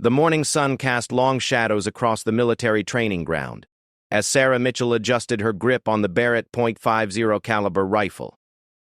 The morning sun cast long shadows across the military training ground, as Sarah Mitchell adjusted her grip on the Barrett .50 caliber rifle.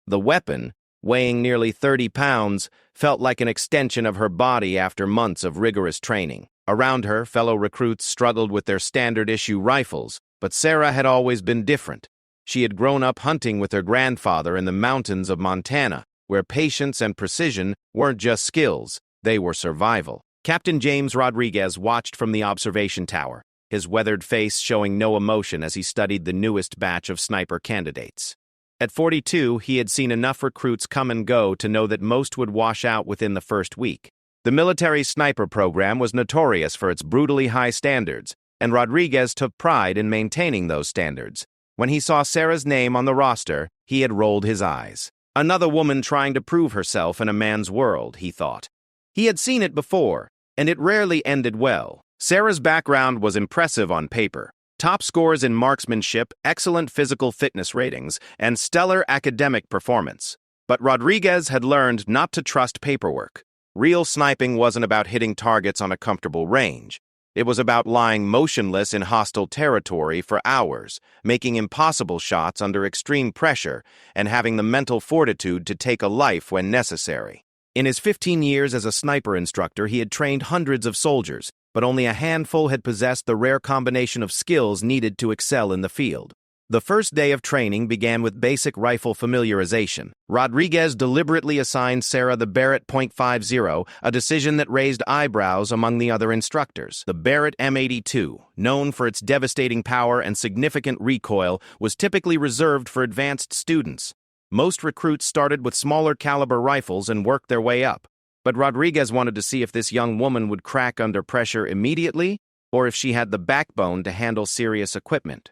The weapon, weighing nearly 30 pounds, felt like an extension of her body after months of rigorous training. Around her, fellow recruits struggled with their standard-issue rifles, but Sarah had always been different. She had grown up hunting with her grandfather in the mountains of Montana, where patience and precision weren't just skills, they were survival. Captain James Rodriguez watched from the observation tower, his weathered face showing no emotion as he studied the newest batch of sniper candidates. At 42, he had seen enough recruits come and go to know that most would wash out within the first week. The military sniper program was notorious for its brutally high standards, and Rodriguez took pride in maintaining those standards. When he saw Sarah's name on the roster, he had rolled his eyes. Another woman trying to prove herself in a man's world, he thought. He had seen it before, and it rarely ended well. Sarah's background was impressive on paper. Top scores in marksmanship, excellent physical fitness ratings, and stellar academic performance. But Rodriguez had learned not to trust paperwork. Real sniping wasn't about hitting targets on a comfortable range. It was about lying motionless in hostile territory for hours, making impossible shots under extreme pressure, and having the mental fortitude to take a life when necessary. In his 15 years as a sniper instructor, he had trained hundreds of soldiers, but only a handful had possessed the rare combination of skills needed to excel in the field. The first day of training began with basic rifle familiarization. Rodriguez deliberately assigned Sarah the Barrett .50, a decision that raised eyebrows among the other instructors. The Barrett M82, known for its devastating power and significant recoil, was typically reserved for advanced students. Most recruits started with smaller caliber rifles and worked their way up. But Rodriguez wanted to see if this young woman would crack under pressure immediately, or if she had the backbone to handle serious equipment.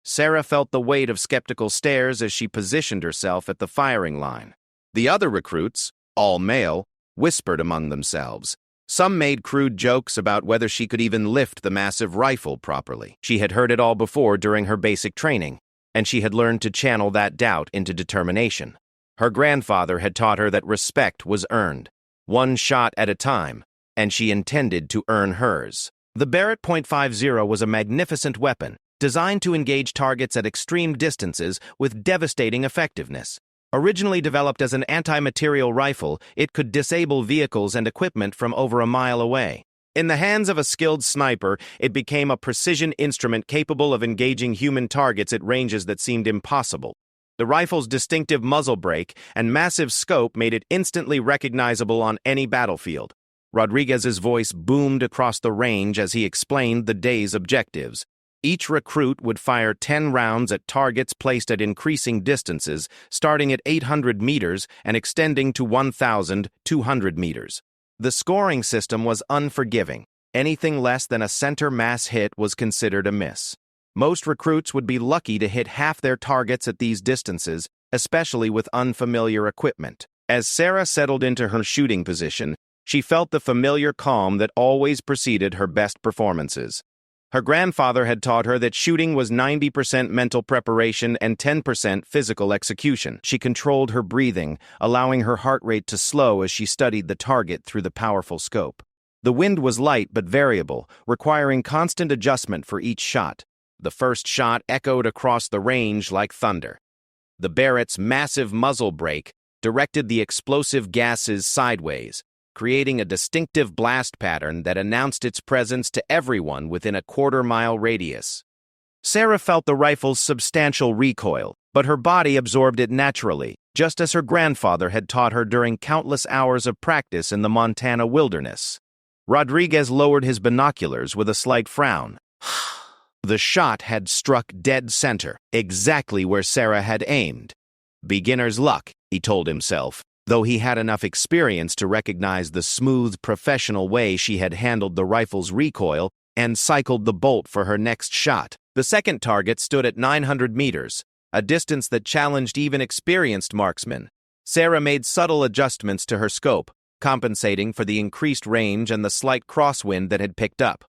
Sarah felt the weight of skeptical stares as she positioned herself at the firing line. The other recruits, all male, whispered among themselves. Some made crude jokes about whether she could even lift the massive rifle properly. She had heard it all before during her basic training, and she had learned to channel that doubt into determination. Her grandfather had taught her that respect was earned, one shot at a time, and she intended to earn hers. The Barrett .50 was a magnificent weapon, designed to engage targets at extreme distances with devastating effectiveness. Originally developed as an anti-material rifle, it could disable vehicles and equipment from over a mile away. In the hands of a skilled sniper, it became a precision instrument capable of engaging human targets at ranges that seemed impossible. The rifle's distinctive muzzle brake and massive scope made it instantly recognizable on any battlefield. Rodriguez's voice boomed across the range as he explained the day's objectives. Each recruit would fire 10 rounds at targets placed at increasing distances, starting at 800 meters and extending to 1,200 meters. The scoring system was unforgiving. Anything less than a center mass hit was considered a miss. Most recruits would be lucky to hit half their targets at these distances, especially with unfamiliar equipment. As Sarah settled into her shooting position, she felt the familiar calm that always preceded her best performances. Her grandfather had taught her that shooting was 90% mental preparation and 10% physical execution. She controlled her breathing, allowing her heart rate to slow as she studied the target through the powerful scope. The wind was light but variable, requiring constant adjustment for each shot. The first shot echoed across the range like thunder. The Barrett's massive muzzle brake directed the explosive gases sideways, creating a distinctive blast pattern that announced its presence to everyone within a quarter-mile radius. Sarah felt the rifle's substantial recoil, but her body absorbed it naturally, just as her grandfather had taught her during countless hours of practice in the Montana wilderness. Rodriguez lowered his binoculars with a slight frown. The shot had struck dead center, exactly where Sarah had aimed. Beginner's luck, he told himself, though he had enough experience to recognize the smooth, professional way she had handled the rifle's recoil and cycled the bolt for her next shot. The second target stood at 900 meters, a distance that challenged even experienced marksmen. Sarah made subtle adjustments to her scope, compensating for the increased range and the slight crosswind that had picked up.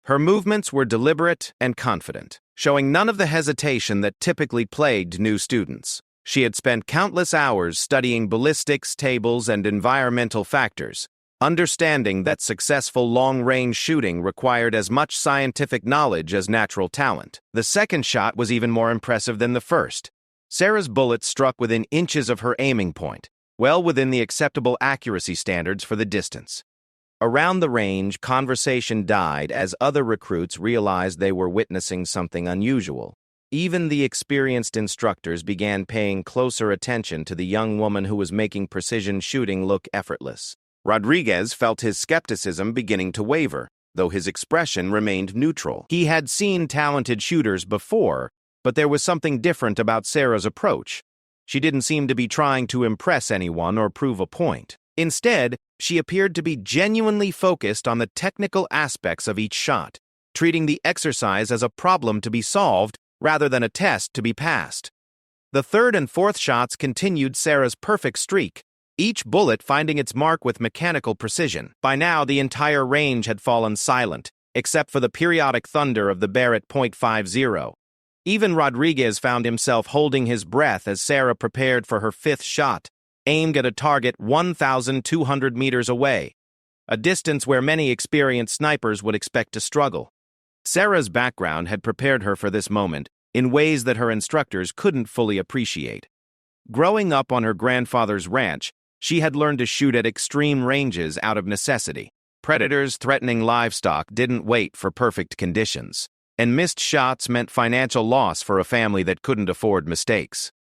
Her movements were deliberate and confident, showing none of the hesitation that typically plagued new students. She had spent countless hours studying ballistics, tables, and environmental factors, understanding that successful long-range shooting required as much scientific knowledge as natural talent. The second shot was even more impressive than the first. Sarah's bullet struck within inches of her aiming point, well within the acceptable accuracy standards for the distance. Around the range, conversation died as other recruits realized they were witnessing something unusual. Even the experienced instructors began paying closer attention to the young woman who was making precision shooting look effortless. Rodriguez felt his skepticism beginning to waver, though his expression remained neutral. He had seen talented shooters before, but there was something different about Sarah's approach. She didn't seem to be trying to impress anyone or prove a point. Instead, she appeared to be genuinely focused on the technical aspects of each shot, treating the exercise as a problem to be solved rather than a test to be passed. The third and fourth shots continued Sarah's perfect streak, each bullet finding its mark with mechanical precision. By now, the entire range had fallen silent, except for the periodic thunder of the Barrett .50. Even Rodriguez found himself holding his breath as Sarah prepared for her fifth shot, aimed at a target 1,200 meters away, a distance where many experienced snipers would expect to struggle. Sarah's background had prepared her for this moment in ways that her instructors couldn't fully appreciate. Growing up on her grandfather's ranch, she had learned to shoot at extreme ranges out of necessity. Predators threatening livestock didn't wait for perfect conditions, and missed shots meant financial loss for a family that couldn't afford mistakes.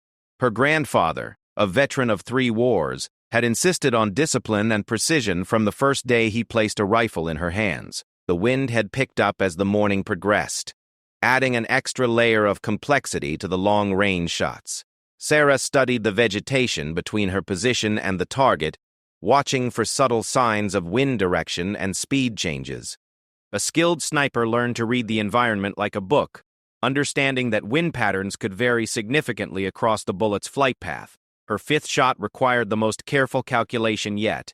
Her grandfather, a veteran of 3 wars, had insisted on discipline and precision from the first day he placed a rifle in her hands. The wind had picked up as the morning progressed, adding an extra layer of complexity to the long-range shots. Sarah studied the vegetation between her position and the target, watching for subtle signs of wind direction and speed changes. A skilled sniper learned to read the environment like a book, understanding that wind patterns could vary significantly across the bullet's flight path. Her fifth shot required the most careful calculation yet.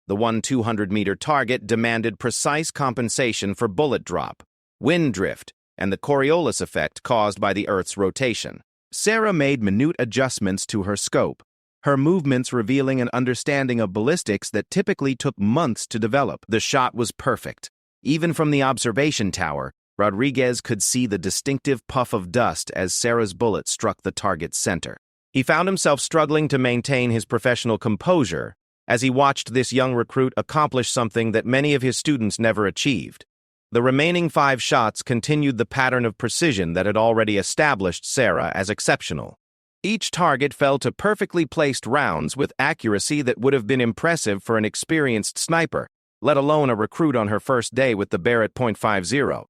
The 200-meter target demanded precise compensation for bullet drop, wind drift, and the Coriolis effect caused by the Earth's rotation. Sarah made minute adjustments to her scope, her movements revealing an understanding of ballistics that typically took months to develop. The shot was perfect. Even from the observation tower, Rodriguez could see the distinctive puff of dust as Sarah's bullet struck the target's center. He found himself struggling to maintain his professional composure as he watched this young recruit accomplish something that many of his students never achieved. The remaining 5 shots continued the pattern of precision that had already established Sarah as exceptional. Each target fell to perfectly placed rounds with accuracy that would have been impressive for an experienced sniper, let alone a recruit on her first day with the Barrett .50.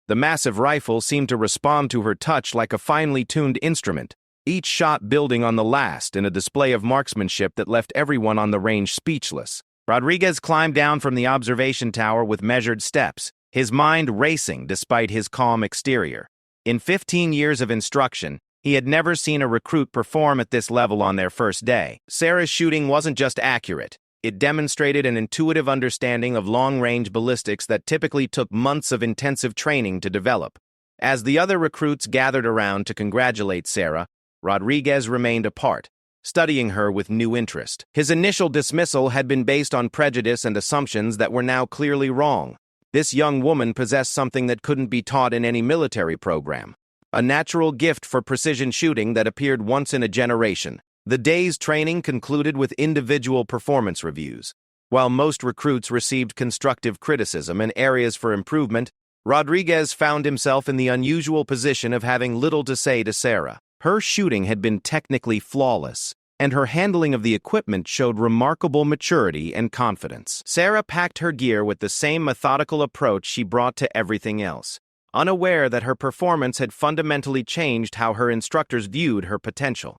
The massive rifle seemed to respond to her touch like a finely tuned instrument, each shot building on the last in a display of marksmanship that left everyone on the range speechless. Rodriguez climbed down from the observation tower with measured steps, his mind racing despite his calm exterior. In 15 years of instruction, he had never seen a recruit perform at this level on their first day. Sarah's shooting wasn't just accurate. It demonstrated an intuitive understanding of long-range ballistics that typically took months of intensive training to develop. As the other recruits gathered around to congratulate Sarah, Rodriguez remained apart, studying her with new interest. His initial dismissal had been based on prejudice and assumptions that were now clearly wrong. This young woman possessed something that couldn't be taught in any military program, a natural gift for precision shooting that appeared once in a generation. The day's training concluded with individual performance reviews. While most recruits received constructive criticism and areas for improvement, Rodriguez found himself in the unusual position of having little to say to Sarah. Her shooting had been technically flawless, and her handling of the equipment showed remarkable maturity and confidence. Sarah packed her gear with the same methodical approach she brought to everything else, unaware that her performance had fundamentally changed how her instructors viewed her potential.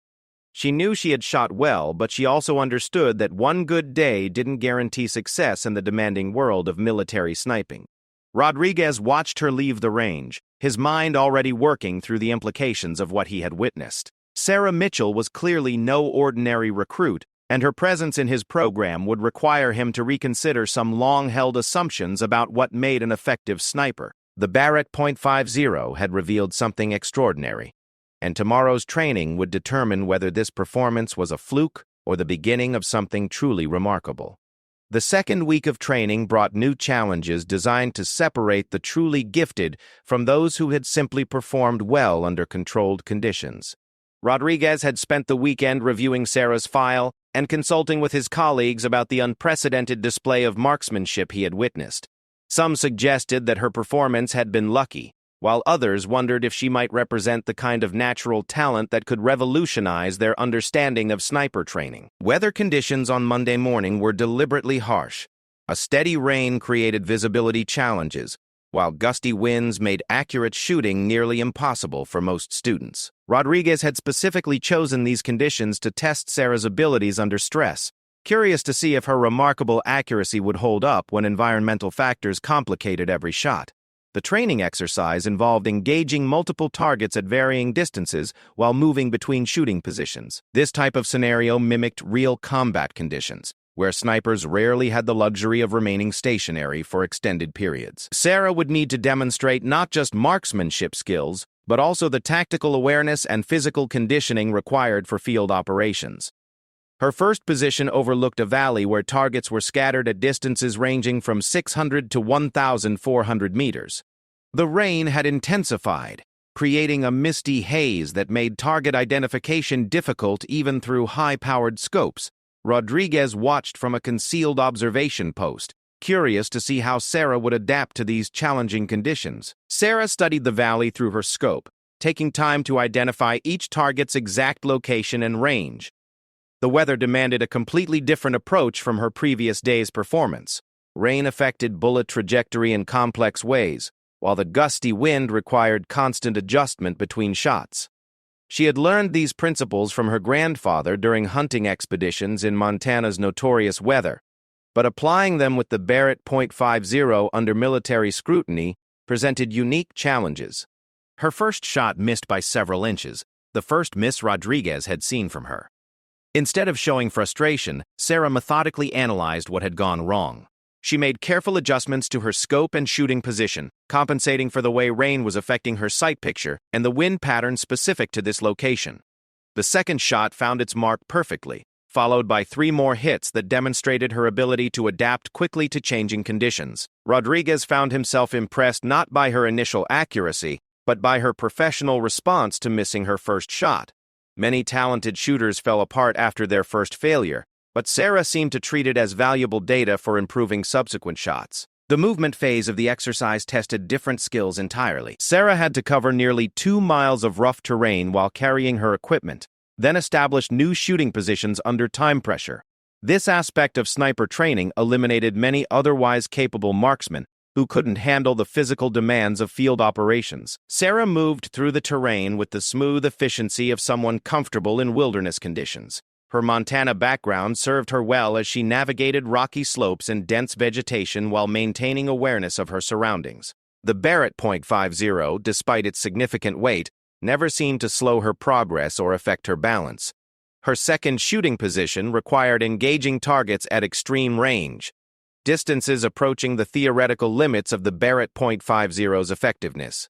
She knew she had shot well, but she also understood that one good day didn't guarantee success in the demanding world of military sniping. Rodriguez watched her leave the range, his mind already working through the implications of what he had witnessed. Sarah Mitchell was clearly no ordinary recruit, and her presence in his program would require him to reconsider some long-held assumptions about what made an effective sniper. The Barrett .50 had revealed something extraordinary, and tomorrow's training would determine whether this performance was a fluke or the beginning of something truly remarkable. The second week of training brought new challenges designed to separate the truly gifted from those who had simply performed well under controlled conditions. Rodriguez had spent the weekend reviewing Sarah's file and consulting with his colleagues about the unprecedented display of marksmanship he had witnessed. Some suggested that her performance had been lucky, while others wondered if she might represent the kind of natural talent that could revolutionize their understanding of sniper training. Weather conditions on Monday morning were deliberately harsh. A steady rain created visibility challenges, while gusty winds made accurate shooting nearly impossible for most students. Rodriguez had specifically chosen these conditions to test Sarah's abilities under stress, curious to see if her remarkable accuracy would hold up when environmental factors complicated every shot. The training exercise involved engaging multiple targets at varying distances while moving between shooting positions. This type of scenario mimicked real combat conditions, where snipers rarely had the luxury of remaining stationary for extended periods. Sarah would need to demonstrate not just marksmanship skills, but also the tactical awareness and physical conditioning required for field operations. Her first position overlooked a valley where targets were scattered at distances ranging from 600 to 1,400 meters. The rain had intensified, creating a misty haze that made target identification difficult even through high-powered scopes. Rodriguez watched from a concealed observation post, curious to see how Sarah would adapt to these challenging conditions. Sarah studied the valley through her scope, taking time to identify each target's exact location and range. The weather demanded a completely different approach from her previous day's performance. Rain affected bullet trajectory in complex ways, while the gusty wind required constant adjustment between shots. She had learned these principles from her grandfather during hunting expeditions in Montana's notorious weather, but applying them with the Barrett .50 under military scrutiny presented unique challenges. Her first shot missed by several inches, the first miss Rodriguez had seen from her. Instead of showing frustration, Sarah methodically analyzed what had gone wrong. She made careful adjustments to her scope and shooting position, compensating for the way rain was affecting her sight picture and the wind pattern specific to this location. The second shot found its mark perfectly, followed by 3 more hits that demonstrated her ability to adapt quickly to changing conditions. Rodriguez found himself impressed not by her initial accuracy, but by her professional response to missing her first shot. Many talented shooters fell apart after their first failure, but Sarah seemed to treat it as valuable data for improving subsequent shots. The movement phase of the exercise tested different skills entirely. Sarah had to cover nearly 2 miles of rough terrain while carrying her equipment, then establish new shooting positions under time pressure. This aspect of sniper training eliminated many otherwise capable marksmen who couldn't handle the physical demands of field operations. Sarah moved through the terrain with the smooth efficiency of someone comfortable in wilderness conditions. Her Montana background served her well as she navigated rocky slopes and dense vegetation while maintaining awareness of her surroundings. The Barrett .50, despite its significant weight, never seemed to slow her progress or affect her balance. Her second shooting position required engaging targets at extreme range, distances approaching the theoretical limits of the Barrett .50's effectiveness.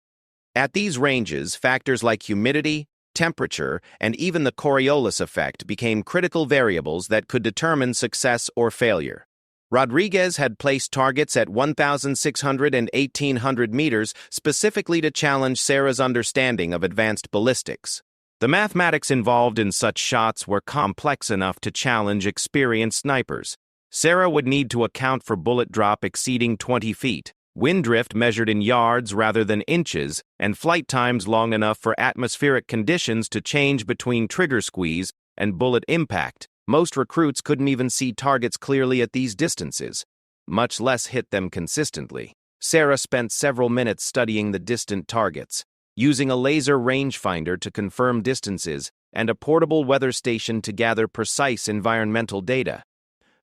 At these ranges, factors like humidity, temperature, and even the Coriolis effect became critical variables that could determine success or failure. Rodriguez had placed targets at 1,600 and 1,800 meters specifically to challenge Sarah's understanding of advanced ballistics. The mathematics involved in such shots were complex enough to challenge experienced snipers. Sarah would need to account for bullet drop exceeding 20 feet, wind drift measured in yards rather than inches, and flight times long enough for atmospheric conditions to change between trigger squeeze and bullet impact. Most recruits couldn't even see targets clearly at these distances, much less hit them consistently. Sarah spent several minutes studying the distant targets, using a laser rangefinder to confirm distances and a portable weather station to gather precise environmental data.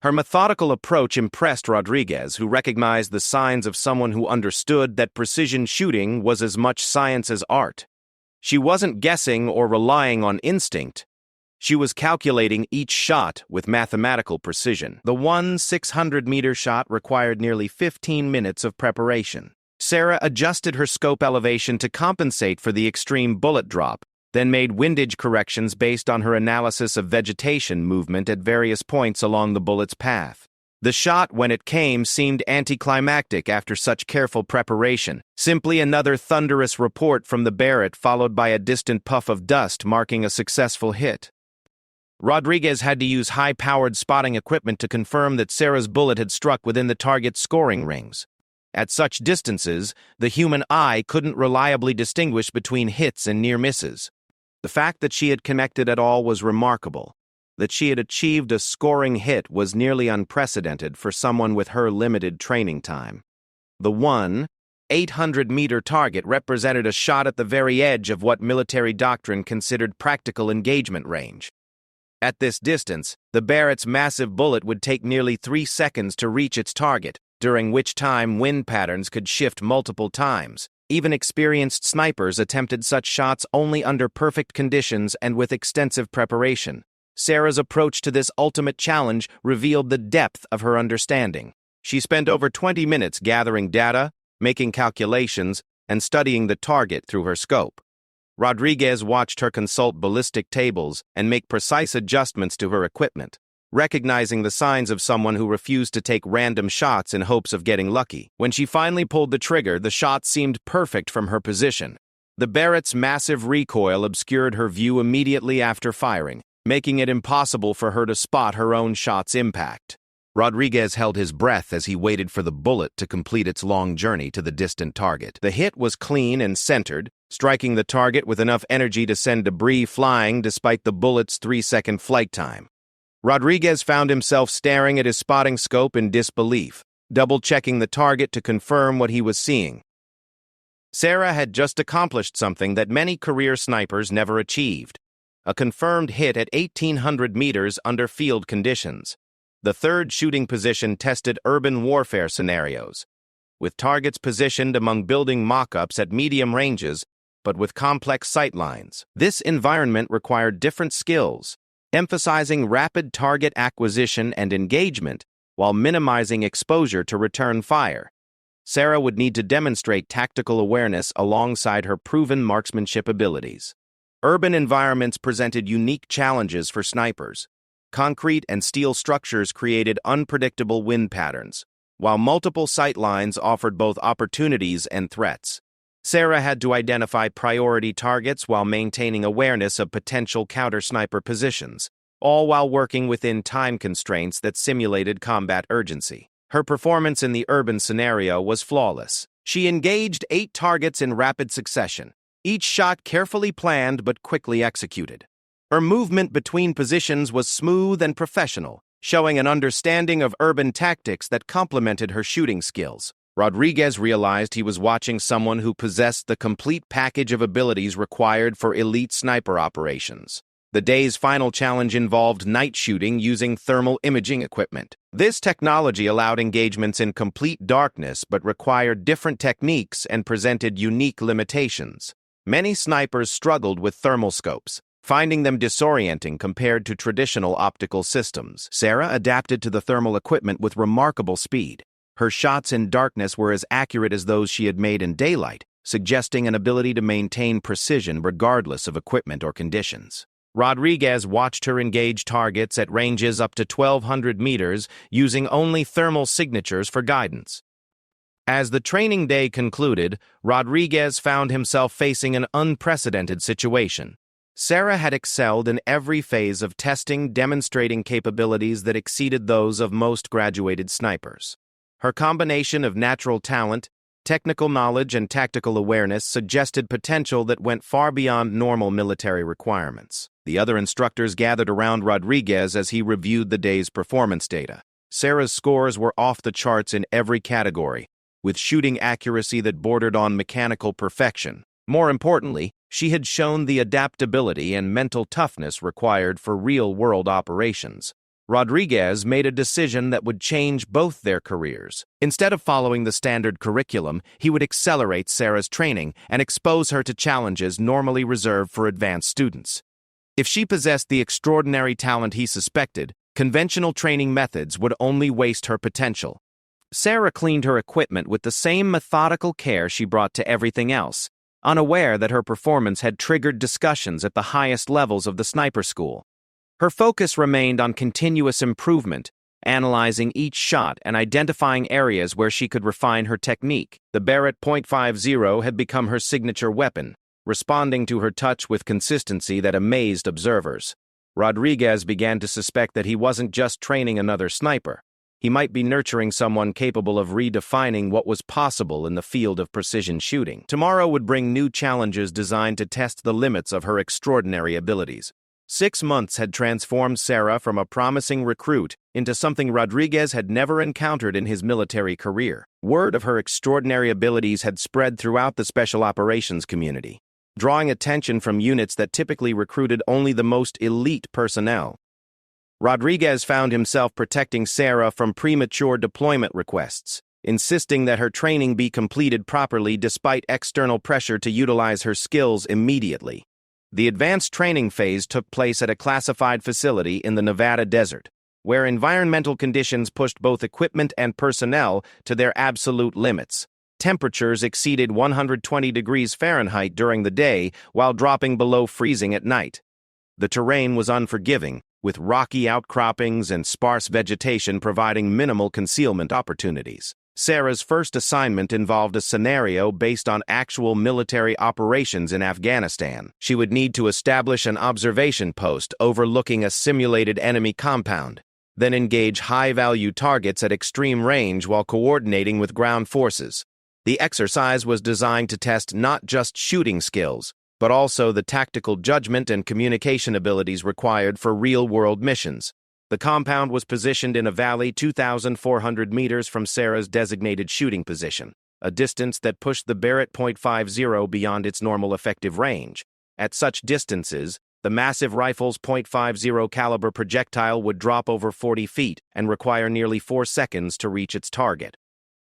Her methodical approach impressed Rodriguez, who recognized the signs of someone who understood that precision shooting was as much science as art. She wasn't guessing or relying on instinct. She was calculating each shot with mathematical precision. The 600-meter shot required nearly 15 minutes of preparation. Sarah adjusted her scope elevation to compensate for the extreme bullet drop, then made windage corrections based on her analysis of vegetation movement at various points along the bullet's path. The shot, when it came, seemed anticlimactic after such careful preparation. Simply another thunderous report from the Barrett, followed by a distant puff of dust marking a successful hit. Rodriguez had to use high-powered spotting equipment to confirm that Sarah's bullet had struck within the target's scoring rings. At such distances, the human eye couldn't reliably distinguish between hits and near misses. The fact that she had connected at all was remarkable. That she had achieved a scoring hit was nearly unprecedented for someone with her limited training time. The 800-meter target represented a shot at the very edge of what military doctrine considered practical engagement range. At this distance, the Barrett's massive bullet would take nearly 3 seconds to reach its target, during which time wind patterns could shift multiple times. Even experienced snipers attempted such shots only under perfect conditions and with extensive preparation. Sarah's approach to this ultimate challenge revealed the depth of her understanding. She spent over 20 minutes gathering data, making calculations, and studying the target through her scope. Rodriguez watched her consult ballistic tables and make precise adjustments to her equipment, recognizing the signs of someone who refused to take random shots in hopes of getting lucky. When she finally pulled the trigger, the shot seemed perfect from her position. The Barrett's massive recoil obscured her view immediately after firing, making it impossible for her to spot her own shot's impact. Rodriguez held his breath as he waited for the bullet to complete its long journey to the distant target. The hit was clean and centered, striking the target with enough energy to send debris flying despite the bullet's 3-second flight time. Rodriguez found himself staring at his spotting scope in disbelief, double-checking the target to confirm what he was seeing. Sarah had just accomplished something that many career snipers never achieved: a confirmed hit at 1,800 meters under field conditions. The third shooting position tested urban warfare scenarios, with targets positioned among building mock-ups at medium ranges, but with complex sightlines. This environment required different skills, emphasizing rapid target acquisition and engagement while minimizing exposure to return fire. Sarah would need to demonstrate tactical awareness alongside her proven marksmanship abilities. Urban environments presented unique challenges for snipers. Concrete and steel structures created unpredictable wind patterns, while multiple sight lines offered both opportunities and threats. Sarah had to identify priority targets while maintaining awareness of potential counter-sniper positions, all while working within time constraints that simulated combat urgency. Her performance in the urban scenario was flawless. She engaged 8 targets in rapid succession, each shot carefully planned but quickly executed. Her movement between positions was smooth and professional, showing an understanding of urban tactics that complemented her shooting skills. Rodriguez realized he was watching someone who possessed the complete package of abilities required for elite sniper operations. The day's final challenge involved night shooting using thermal imaging equipment. This technology allowed engagements in complete darkness but required different techniques and presented unique limitations. Many snipers struggled with thermal scopes, finding them disorienting compared to traditional optical systems. Sarah adapted to the thermal equipment with remarkable speed. Her shots in darkness were as accurate as those she had made in daylight, suggesting an ability to maintain precision regardless of equipment or conditions. Rodriguez watched her engage targets at ranges up to 1,200 meters using only thermal signatures for guidance. As the training day concluded, Rodriguez found himself facing an unprecedented situation. Sarah had excelled in every phase of testing, demonstrating capabilities that exceeded those of most graduated snipers. Her combination of natural talent, technical knowledge, and tactical awareness suggested potential that went far beyond normal military requirements. The other instructors gathered around Rodriguez as he reviewed the day's performance data. Sarah's scores were off the charts in every category, with shooting accuracy that bordered on mechanical perfection. More importantly, she had shown the adaptability and mental toughness required for real-world operations. Rodriguez made a decision that would change both their careers. Instead of following the standard curriculum, he would accelerate Sarah's training and expose her to challenges normally reserved for advanced students. If she possessed the extraordinary talent he suspected, conventional training methods would only waste her potential. Sarah cleaned her equipment with the same methodical care she brought to everything else, unaware that her performance had triggered discussions at the highest levels of the sniper school. Her focus remained on continuous improvement, analyzing each shot and identifying areas where she could refine her technique. The Barrett .50 had become her signature weapon, responding to her touch with consistency that amazed observers. Rodriguez began to suspect that he wasn't just training another sniper. He might be nurturing someone capable of redefining what was possible in the field of precision shooting. Tomorrow would bring new challenges designed to test the limits of her extraordinary abilities. 6 months had transformed Sarah from a promising recruit into something Rodriguez had never encountered in his military career. Word of her extraordinary abilities had spread throughout the special operations community, drawing attention from units that typically recruited only the most elite personnel. Rodriguez found himself protecting Sarah from premature deployment requests, insisting that her training be completed properly despite external pressure to utilize her skills immediately. The advanced training phase took place at a classified facility in the Nevada desert, where environmental conditions pushed both equipment and personnel to their absolute limits. Temperatures exceeded 120 degrees Fahrenheit during the day while dropping below freezing at night. The terrain was unforgiving, with rocky outcroppings and sparse vegetation providing minimal concealment opportunities. Sarah's first assignment involved a scenario based on actual military operations in Afghanistan. She would need to establish an observation post overlooking a simulated enemy compound, then engage high-value targets at extreme range while coordinating with ground forces. The exercise was designed to test not just shooting skills, but also the tactical judgment and communication abilities required for real-world missions. The compound was positioned in a valley 2,400 meters from Sarah's designated shooting position, a distance that pushed the Barrett .50 beyond its normal effective range. At such distances, the massive rifle's .50 caliber projectile would drop over 40 feet and require nearly 4 seconds to reach its target.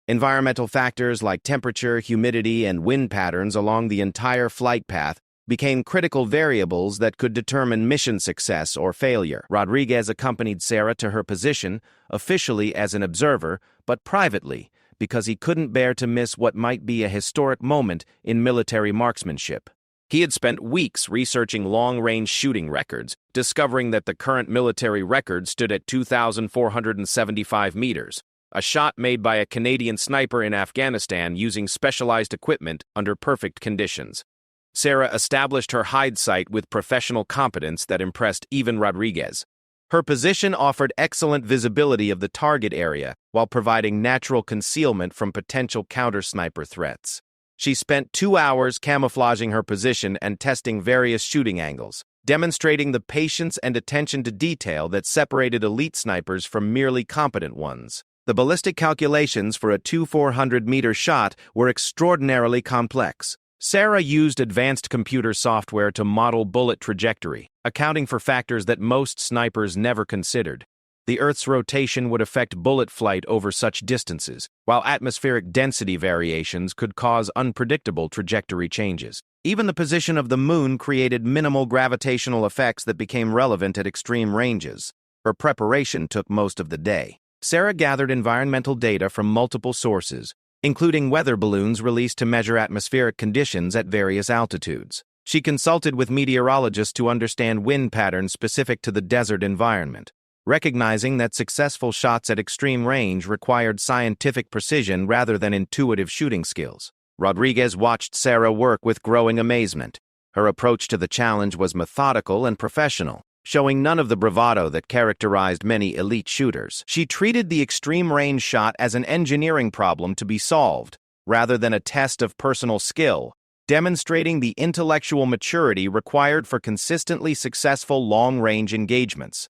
Environmental factors like temperature, humidity, and wind patterns along the entire flight path became critical variables that could determine mission success or failure. Rodriguez accompanied Sarah to her position, officially as an observer, but privately, because he couldn't bear to miss what might be a historic moment in military marksmanship. He had spent weeks researching long-range shooting records, discovering that the current military record stood at 2,475 meters, a shot made by a Canadian sniper in Afghanistan using specialized equipment under perfect conditions. Sarah established her hide site with professional competence that impressed even Rodriguez. Her position offered excellent visibility of the target area while providing natural concealment from potential counter-sniper threats. She spent 2 hours camouflaging her position and testing various shooting angles, demonstrating the patience and attention to detail that separated elite snipers from merely competent ones. The ballistic calculations for a 400-meter shot were extraordinarily complex. Sarah used advanced computer software to model bullet trajectory, accounting for factors that most snipers never considered. The Earth's rotation would affect bullet flight over such distances, while atmospheric density variations could cause unpredictable trajectory changes. Even the position of the moon created minimal gravitational effects that became relevant at extreme ranges. Her preparation took most of the day. Sarah gathered environmental data from multiple sources, including weather balloons released to measure atmospheric conditions at various altitudes. She consulted with meteorologists to understand wind patterns specific to the desert environment, recognizing that successful shots at extreme range required scientific precision rather than intuitive shooting skills. Rodriguez watched Sarah work with growing amazement. Her approach to the challenge was methodical and professional, showing none of the bravado that characterized many elite shooters. She treated the extreme range shot as an engineering problem to be solved, rather than a test of personal skill, demonstrating the intellectual maturity required for consistently successful long-range engagements.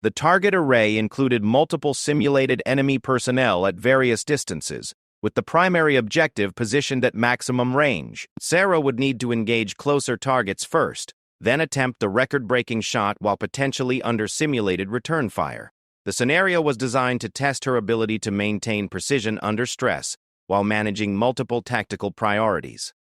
The target array included multiple simulated enemy personnel at various distances, with the primary objective positioned at maximum range. Sarah would need to engage closer targets first, then attempt the record-breaking shot while potentially under simulated return fire. The scenario was designed to test her ability to maintain precision under stress while managing multiple tactical priorities.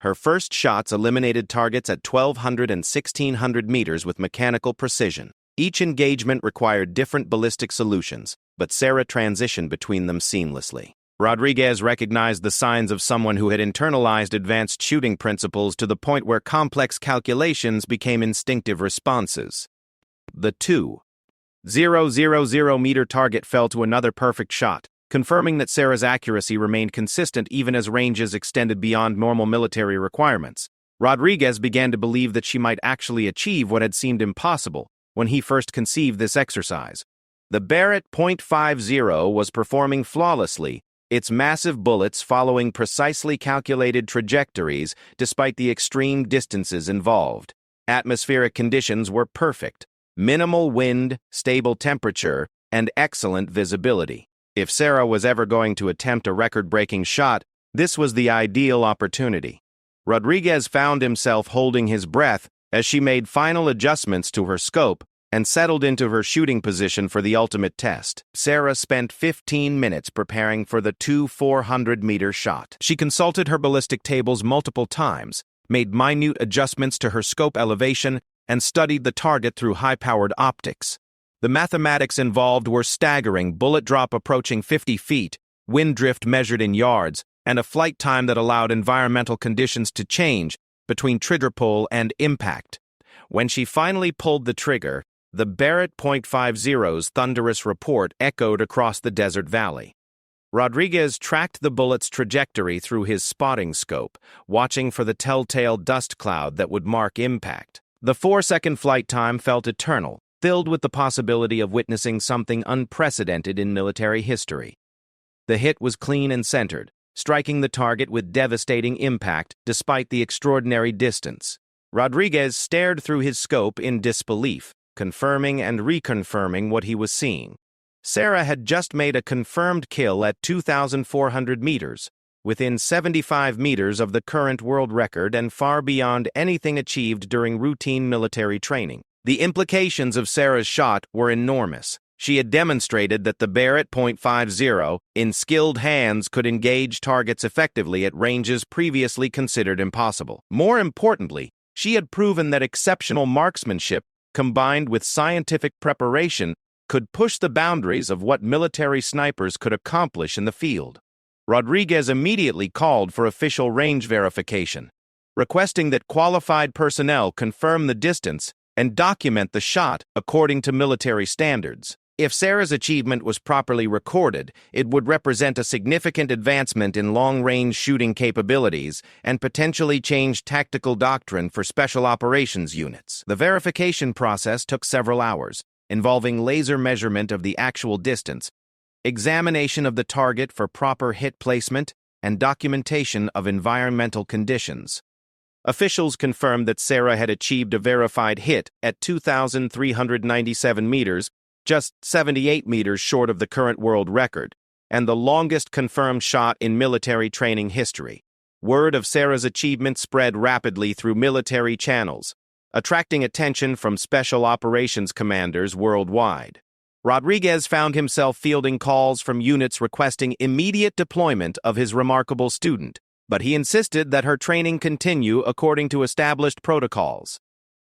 Her first shots eliminated targets at 1,200 and 1,600 meters with mechanical precision. Each engagement required different ballistic solutions, but Sarah transitioned between them seamlessly. Rodriguez recognized the signs of someone who had internalized advanced shooting principles to the point where complex calculations became instinctive responses. The two 0.000-meter target fell to another perfect shot, confirming that Sarah's accuracy remained consistent even as ranges extended beyond normal military requirements. Rodriguez began to believe that she might actually achieve what had seemed impossible when he first conceived this exercise. The Barrett .50 was performing flawlessly, its massive bullets following precisely calculated trajectories despite the extreme distances involved. Atmospheric conditions were perfect: minimal wind, stable temperature, and excellent visibility. If Sarah was ever going to attempt a record-breaking shot, this was the ideal opportunity. Rodriguez found himself holding his breath as she made final adjustments to her scope and settled into her shooting position for the ultimate test. Sarah spent 15 minutes preparing for the 400-meter shot. She consulted her ballistic tables multiple times, made minute adjustments to her scope elevation, and studied the target through high-powered optics. The mathematics involved were staggering: bullet drop approaching 50 feet, wind drift measured in yards, and a flight time that allowed environmental conditions to change between trigger pull and impact. When she finally pulled the trigger, the Barrett .50's thunderous report echoed across the desert valley. Rodriguez tracked the bullet's trajectory through his spotting scope, watching for the telltale dust cloud that would mark impact. The 4-second flight time felt eternal, filled with the possibility of witnessing something unprecedented in military history. The hit was clean and centered, striking the target with devastating impact despite the extraordinary distance. Rodriguez stared through his scope in disbelief, confirming and reconfirming what he was seeing. Sarah had just made a confirmed kill at 2,400 meters, within 75 meters of the current world record and far beyond anything achieved during routine military training. The implications of Sarah's shot were enormous. She had demonstrated that the Barrett .50 in skilled hands could engage targets effectively at ranges previously considered impossible. More importantly, she had proven that exceptional marksmanship, combined with scientific preparation, could push the boundaries of what military snipers could accomplish in the field. Rodriguez immediately called for official range verification, requesting that qualified personnel confirm the distance and document the shot according to military standards. If Sarah's achievement was properly recorded, it would represent a significant advancement in long-range shooting capabilities and potentially change tactical doctrine for special operations units. The verification process took several hours, involving laser measurement of the actual distance, examination of the target for proper hit placement, and documentation of environmental conditions. Officials confirmed that Sarah had achieved a verified hit at 2,397 meters, just 78 meters short of the current world record, and the longest confirmed shot in military training history. Word of Sarah's achievement spread rapidly through military channels, attracting attention from special operations commanders worldwide. Rodriguez found himself fielding calls from units requesting immediate deployment of his remarkable student, but he insisted that her training continue according to established protocols.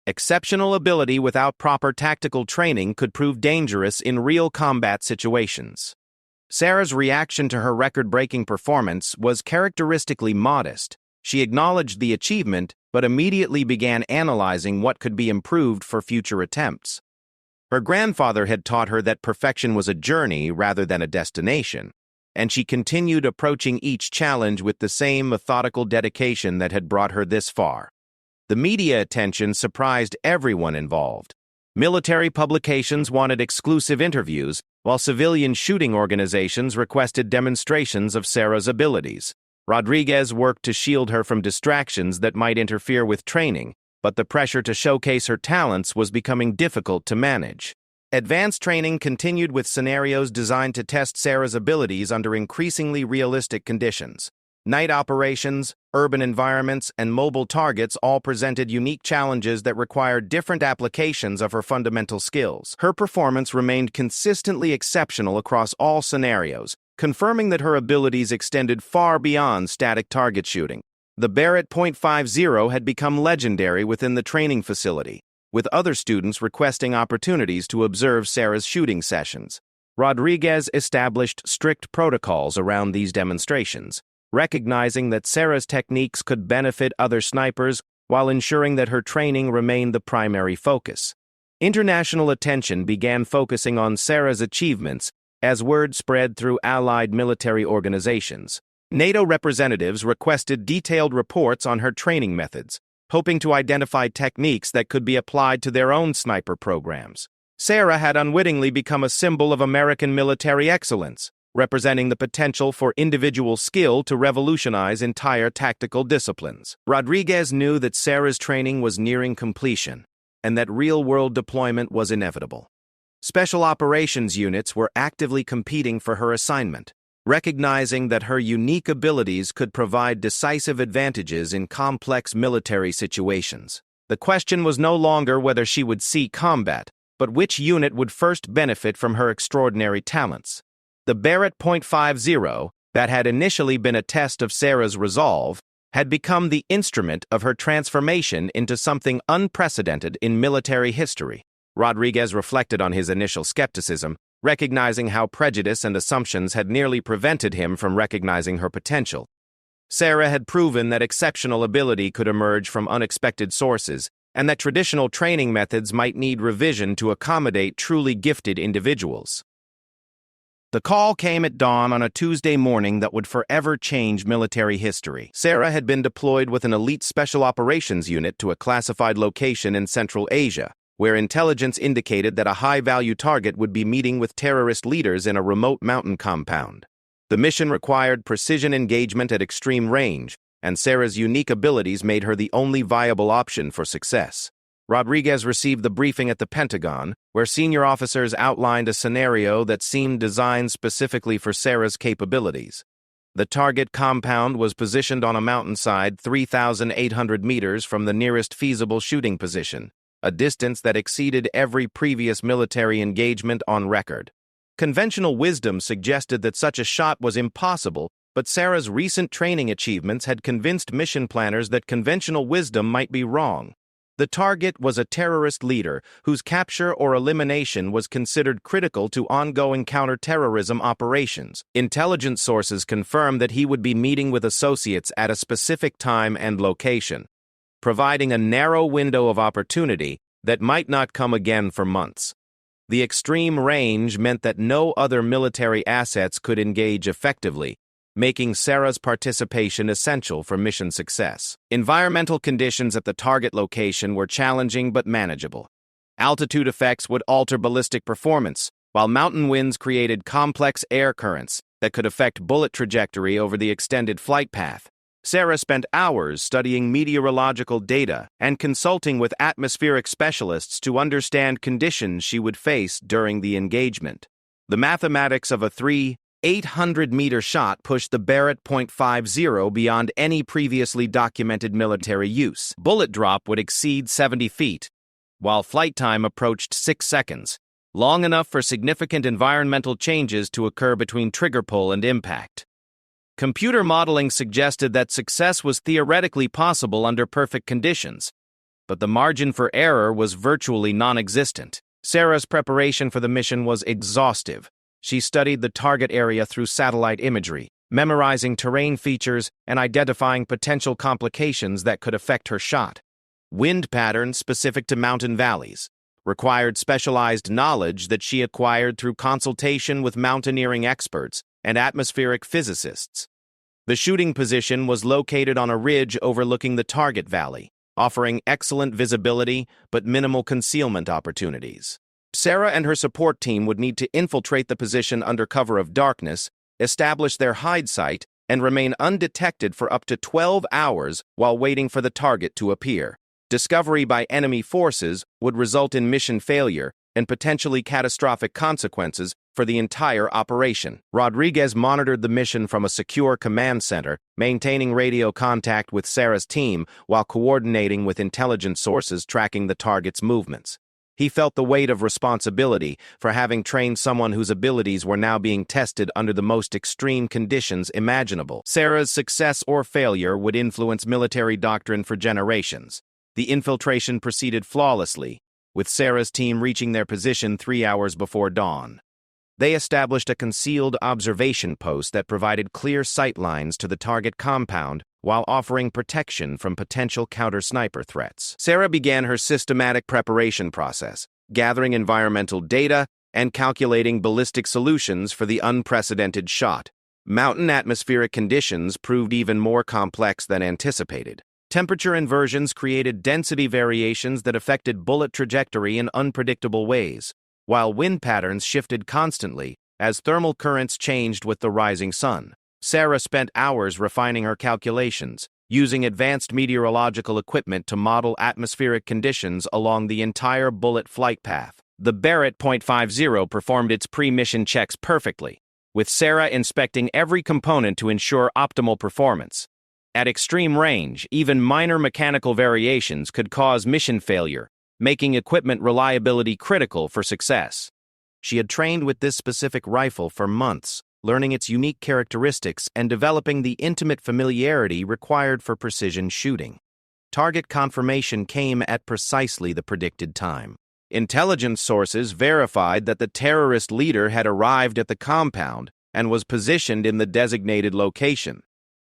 Exceptional ability without proper tactical training could prove dangerous in real combat situations. Sarah's reaction to her record-breaking performance was characteristically modest. She acknowledged the achievement, but immediately began analyzing what could be improved for future attempts. Her grandfather had taught her that perfection was a journey rather than a destination, and she continued approaching each challenge with the same methodical dedication that had brought her this far. The media attention surprised everyone involved. Military publications wanted exclusive interviews, while civilian shooting organizations requested demonstrations of Sarah's abilities. Rodriguez worked to shield her from distractions that might interfere with training, but the pressure to showcase her talents was becoming difficult to manage. Advanced training continued with scenarios designed to test Sarah's abilities under increasingly realistic conditions. Night operations, urban environments, and mobile targets all presented unique challenges that required different applications of her fundamental skills. Her performance remained consistently exceptional across all scenarios, confirming that her abilities extended far beyond static target shooting. The Barrett .50 had become legendary within the training facility, with other students requesting opportunities to observe Sarah's shooting sessions. Rodriguez established strict protocols around these demonstrations, recognizing that Sarah's techniques could benefit other snipers while ensuring that her training remained the primary focus. International attention began focusing on Sarah's achievements as word spread through allied military organizations. NATO representatives requested detailed reports on her training methods, hoping to identify techniques that could be applied to their own sniper programs. Sarah had unwittingly become a symbol of American military excellence, representing the potential for individual skill to revolutionize entire tactical disciplines. Rodriguez knew that Sarah's training was nearing completion, and that real-world deployment was inevitable. Special operations units were actively competing for her assignment, recognizing that her unique abilities could provide decisive advantages in complex military situations. The question was no longer whether she would see combat, but which unit would first benefit from her extraordinary talents. The Barrett .50, that had initially been a test of Sarah's resolve, had become the instrument of her transformation into something unprecedented in military history. Rodriguez reflected on his initial skepticism, recognizing how prejudice and assumptions had nearly prevented him from recognizing her potential. Sarah had proven that exceptional ability could emerge from unexpected sources, and that traditional training methods might need revision to accommodate truly gifted individuals. The call came at dawn on a Tuesday morning that would forever change military history. Sarah had been deployed with an elite special operations unit to a classified location in Central Asia, where intelligence indicated that a high-value target would be meeting with terrorist leaders in a remote mountain compound. The mission required precision engagement at extreme range, and Sarah's unique abilities made her the only viable option for success. Rodriguez received the briefing at the Pentagon, where senior officers outlined a scenario that seemed designed specifically for Sarah's capabilities. The target compound was positioned on a mountainside 3,800 meters from the nearest feasible shooting position, a distance that exceeded every previous military engagement on record. Conventional wisdom suggested that such a shot was impossible, but Sarah's recent training achievements had convinced mission planners that conventional wisdom might be wrong. The target was a terrorist leader whose capture or elimination was considered critical to ongoing counterterrorism operations. Intelligence sources confirmed that he would be meeting with associates at a specific time and location, providing a narrow window of opportunity that might not come again for months. The extreme range meant that no other military assets could engage effectively, making Sarah's participation essential for mission success. Environmental conditions at the target location were challenging but manageable. Altitude effects would alter ballistic performance, while mountain winds created complex air currents that could affect bullet trajectory over the extended flight path. Sarah spent hours studying meteorological data and consulting with atmospheric specialists to understand conditions she would face during the engagement. The mathematics of a 800-meter shot pushed the Barrett .50 beyond any previously documented military use. Bullet drop would exceed 70 feet, while flight time approached 6 seconds, long enough for significant environmental changes to occur between trigger pull and impact. Computer modeling suggested that success was theoretically possible under perfect conditions, but the margin for error was virtually non-existent. Sarah's preparation for the mission was exhaustive. She studied the target area through satellite imagery, memorizing terrain features and identifying potential complications that could affect her shot. Wind patterns specific to mountain valleys required specialized knowledge that she acquired through consultation with mountaineering experts and atmospheric physicists. The shooting position was located on a ridge overlooking the target valley, offering excellent visibility but minimal concealment opportunities. Sarah and her support team would need to infiltrate the position under cover of darkness, establish their hide site, and remain undetected for up to 12 hours while waiting for the target to appear. Discovery by enemy forces would result in mission failure and potentially catastrophic consequences for the entire operation. Rodriguez monitored the mission from a secure command center, maintaining radio contact with Sarah's team while coordinating with intelligence sources tracking the target's movements. He felt the weight of responsibility for having trained someone whose abilities were now being tested under the most extreme conditions imaginable. Sarah's success or failure would influence military doctrine for generations. The infiltration proceeded flawlessly, with Sarah's team reaching their position 3 hours before dawn. They established a concealed observation post that provided clear sight lines to the target compound while offering protection from potential counter-sniper threats. Sarah began her systematic preparation process, gathering environmental data, and calculating ballistic solutions for the unprecedented shot. Mountain atmospheric conditions proved even more complex than anticipated. Temperature inversions created density variations that affected bullet trajectory in unpredictable ways, while wind patterns shifted constantly as thermal currents changed with the rising sun. Sarah spent hours refining her calculations, using advanced meteorological equipment to model atmospheric conditions along the entire bullet flight path. The Barrett .50 performed its pre-mission checks perfectly, with Sarah inspecting every component to ensure optimal performance. At extreme range, even minor mechanical variations could cause mission failure, making equipment reliability critical for success. She had trained with this specific rifle for months, learning its unique characteristics and developing the intimate familiarity required for precision shooting. Target confirmation came at precisely the predicted time. Intelligence sources verified that the terrorist leader had arrived at the compound and was positioned in the designated location.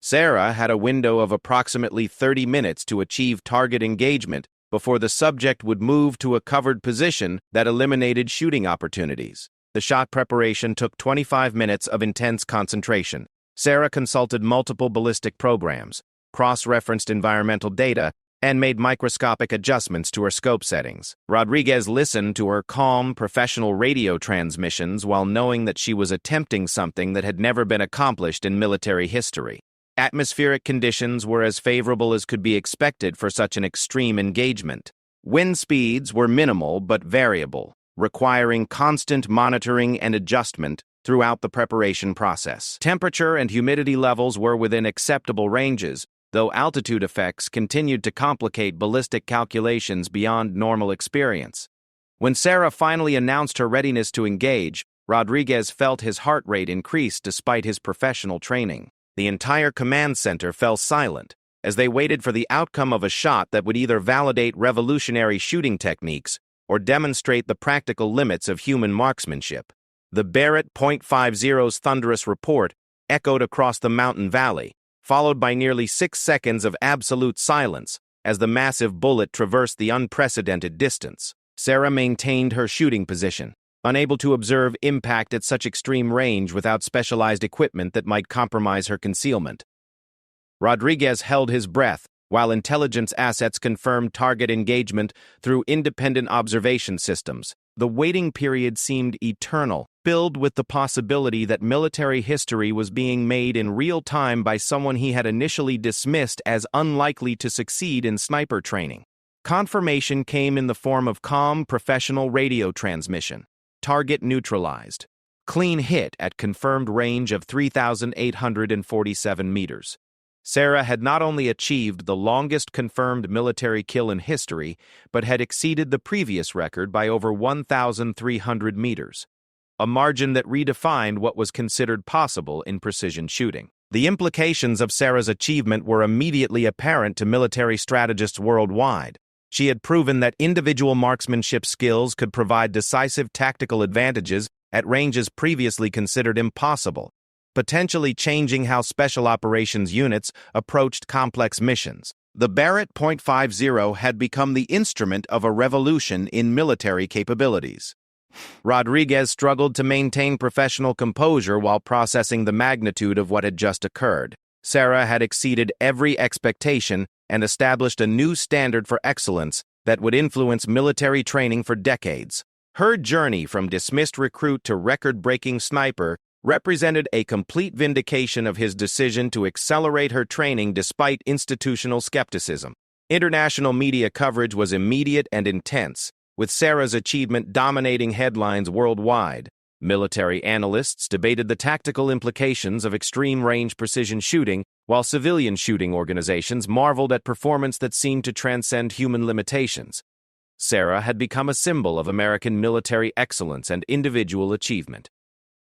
Sarah had a window of approximately 30 minutes to achieve target engagement before the subject would move to a covered position that eliminated shooting opportunities. The shot preparation took 25 minutes of intense concentration. Sarah consulted multiple ballistic programs, cross-referenced environmental data, and made microscopic adjustments to her scope settings. Rodriguez listened to her calm, professional radio transmissions while knowing that she was attempting something that had never been accomplished in military history. Atmospheric conditions were as favorable as could be expected for such an extreme engagement. Wind speeds were minimal but variable, requiring constant monitoring and adjustment throughout the preparation process. Temperature and humidity levels were within acceptable ranges, though altitude effects continued to complicate ballistic calculations beyond normal experience. When Sarah finally announced her readiness to engage, Rodriguez felt his heart rate increase despite his professional training. The entire command center fell silent as they waited for the outcome of a shot that would either validate revolutionary shooting techniques or demonstrate the practical limits of human marksmanship. The Barrett .50's thunderous report echoed across the mountain valley, followed by nearly 6 seconds of absolute silence as the massive bullet traversed the unprecedented distance. Sarah maintained her shooting position, unable to observe impact at such extreme range without specialized equipment that might compromise her concealment. Rodriguez held his breath while intelligence assets confirmed target engagement through independent observation systems. The waiting period seemed eternal, filled with the possibility that military history was being made in real time by someone he had initially dismissed as unlikely to succeed in sniper training. Confirmation came in the form of calm, professional radio transmission. Target neutralized. Clean hit at confirmed range of 3,847 meters. Sarah had not only achieved the longest confirmed military kill in history, but had exceeded the previous record by over 1,300 meters, a margin that redefined what was considered possible in precision shooting. The implications of Sarah's achievement were immediately apparent to military strategists worldwide. She had proven that individual marksmanship skills could provide decisive tactical advantages at ranges previously considered impossible, potentially changing how special operations units approached complex missions. The Barrett .50 had become the instrument of a revolution in military capabilities. Rodriguez struggled to maintain professional composure while processing the magnitude of what had just occurred. Sarah had exceeded every expectation and established a new standard for excellence that would influence military training for decades. Her journey from dismissed recruit to record-breaking sniper represented a complete vindication of his decision to accelerate her training despite institutional skepticism. International media coverage was immediate and intense, with Sarah's achievement dominating headlines worldwide. Military analysts debated the tactical implications of extreme-range precision shooting, while civilian shooting organizations marveled at performance that seemed to transcend human limitations. Sarah had become a symbol of American military excellence and individual achievement.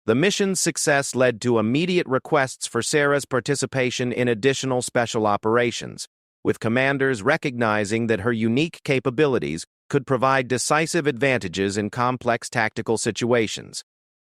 The mission's success led to immediate requests for Sarah's participation in additional special operations, with commanders recognizing that her unique capabilities could provide decisive advantages in complex tactical situations.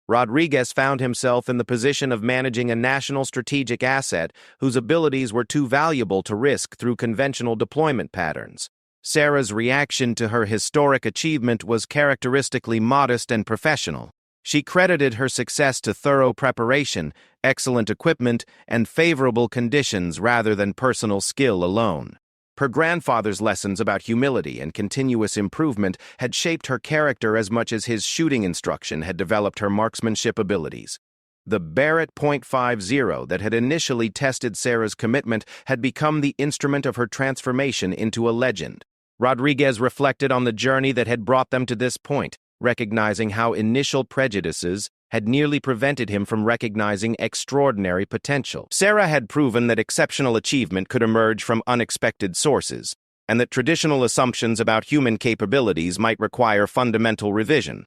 Rodriguez found himself in the position of managing a national strategic asset whose abilities were too valuable to risk through conventional deployment patterns. Sarah's reaction to her historic achievement was characteristically modest and professional. She credited her success to thorough preparation, excellent equipment, and favorable conditions rather than personal skill alone. Her grandfather's lessons about humility and continuous improvement had shaped her character as much as his shooting instruction had developed her marksmanship abilities. The Barrett .50 that had initially tested Sarah's commitment had become the instrument of her transformation into a legend. Rodriguez reflected on the journey that had brought them to this point, recognizing how initial prejudices had nearly prevented him from recognizing extraordinary potential. Sarah had proven that exceptional achievement could emerge from unexpected sources, and that traditional assumptions about human capabilities might require fundamental revision.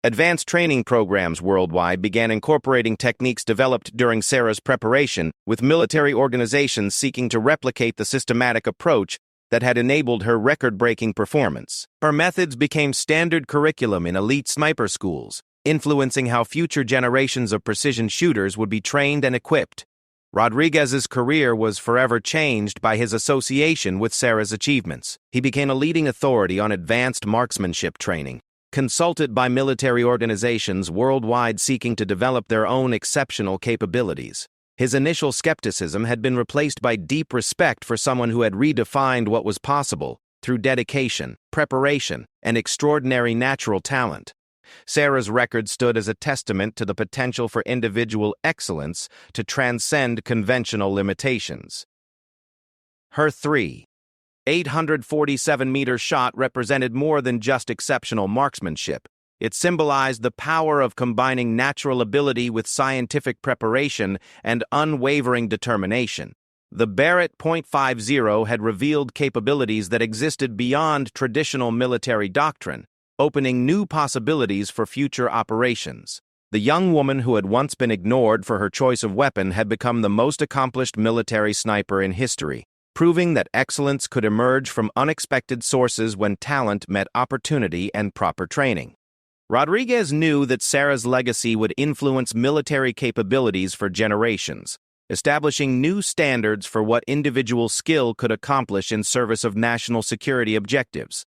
Advanced training programs worldwide began incorporating techniques developed during Sarah's preparation, with military organizations seeking to replicate the systematic approach that had enabled her record-breaking performance. Her methods became standard curriculum in elite sniper schools, influencing how future generations of precision shooters would be trained and equipped. Rodriguez's career was forever changed by his association with Sarah's achievements. He became a leading authority on advanced marksmanship training, consulted by military organizations worldwide seeking to develop their own exceptional capabilities. His initial skepticism had been replaced by deep respect for someone who had redefined what was possible through dedication, preparation, and extraordinary natural talent. Sarah's record stood as a testament to the potential for individual excellence to transcend conventional limitations. Her 847-meter shot represented more than just exceptional marksmanship. It symbolized the power of combining natural ability with scientific preparation and unwavering determination. The Barrett .50 had revealed capabilities that existed beyond traditional military doctrine, opening new possibilities for future operations. The young woman who had once been ignored for her choice of weapon had become the most accomplished military sniper in history, proving that excellence could emerge from unexpected sources when talent met opportunity and proper training. Rodriguez knew that Sarah's legacy would influence military capabilities for generations, establishing new standards for what individual skill could accomplish in service of national security objectives.